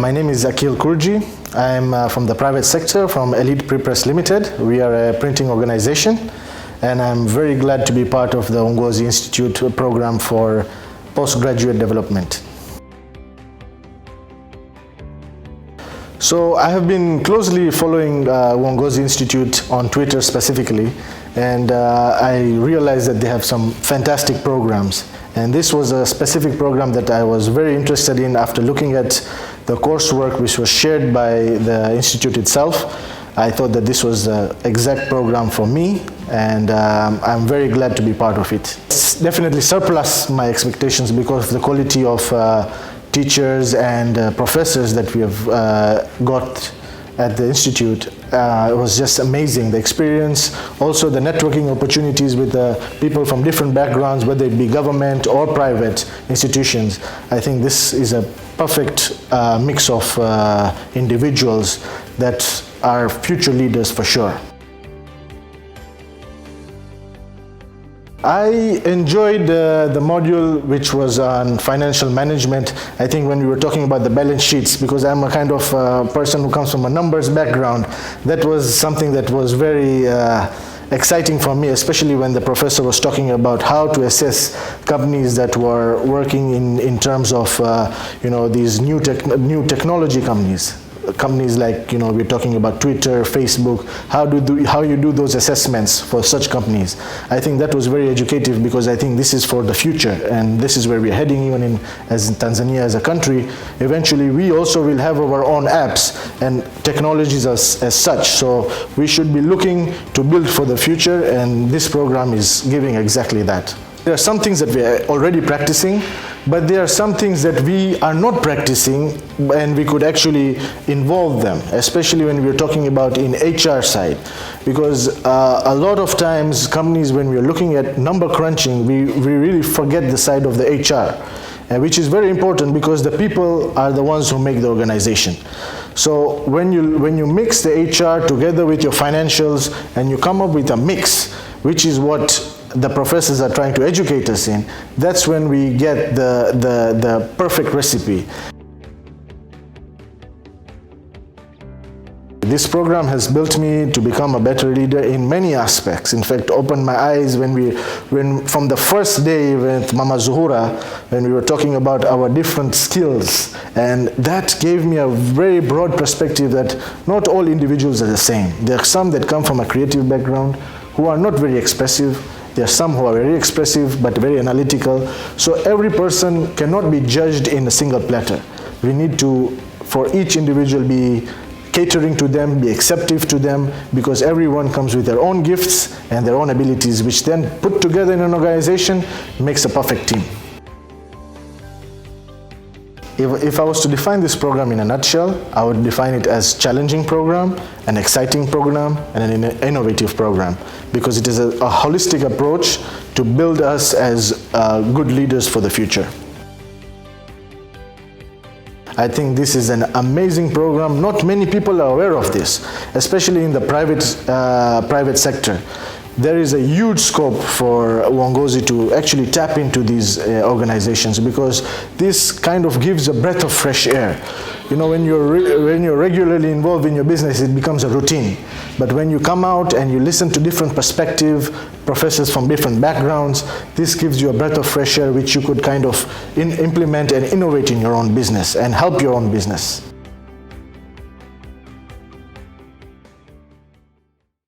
My name is Aqil Kurji. I'm from the private sector, from Elite Prepress Limited. We are a printing organization, and I'm very glad to be part of the UONGOZI Institute program for postgraduate development. So I have been closely following UONGOZI Institute on Twitter specifically, and I realized that they have some fantastic programs. And this was a specific program that I was very interested in after looking at the coursework which was shared by the institute itself. I thought that this was the exact program for me, and I'm very glad to be part of it. It's definitely surpassed my expectations because of the quality of teachers and professors that we have got at the institute. It was just amazing, the experience, also the networking opportunities with people from different backgrounds, whether it be government or private institutions. I think this is a perfect mix of individuals that are future leaders for sure. I enjoyed the module which was on financial management. I think when we were talking about the balance sheets, because I'm a kind of person who comes from a numbers background, that was something that was very exciting for me, especially when the professor was talking about how to assess companies that were working in terms of these new technology companies. Companies like, we're talking about Twitter, Facebook, how you do those assessments for such companies. I think that was very educative because I think this is for the future, and this is where we're heading even as in Tanzania as a country. Eventually we also will have our own apps and technologies as such, so we should be looking to build for the future, and this program is giving exactly that. There are some things that we are already practicing, but there are some things that we are not practicing and we could actually involve them, especially when we're talking about in HR side. Because a lot of times companies, when we're looking at number crunching, we really forget the side of the HR, which is very important because the people are the ones who make the organization. So when you mix the HR together with your financials and you come up with a mix, which is what the professors are trying to educate us in, that's when we get the perfect recipe. This program has built me to become a better leader in many aspects. In fact, opened my eyes when from the first day with Mama Zuhura, when we were talking about our different skills, and that gave me a very broad perspective that not all individuals are the same. There are some that come from a creative background who are not very expressive. There are some who are very expressive but very analytical. So every person cannot be judged in a single platter. We need to, for each individual, be catering to them, be acceptive to them, because everyone comes with their own gifts and their own abilities, which then put together in an organization makes a perfect team. If I was to define this program in a nutshell, I would define it as challenging program, an exciting program, and an innovative program, because it is a holistic approach to build us as good leaders for the future. I think this is an amazing program. Not many people are aware of this, especially in the private sector. There is a huge scope for UONGOZI to actually tap into these organizations, because this kind of gives a breath of fresh air. When you're regularly involved in your business, it becomes a routine. But when you come out and you listen to different perspectives, professors from different backgrounds, this gives you a breath of fresh air which you could kind of implement and innovate in your own business and help your own business.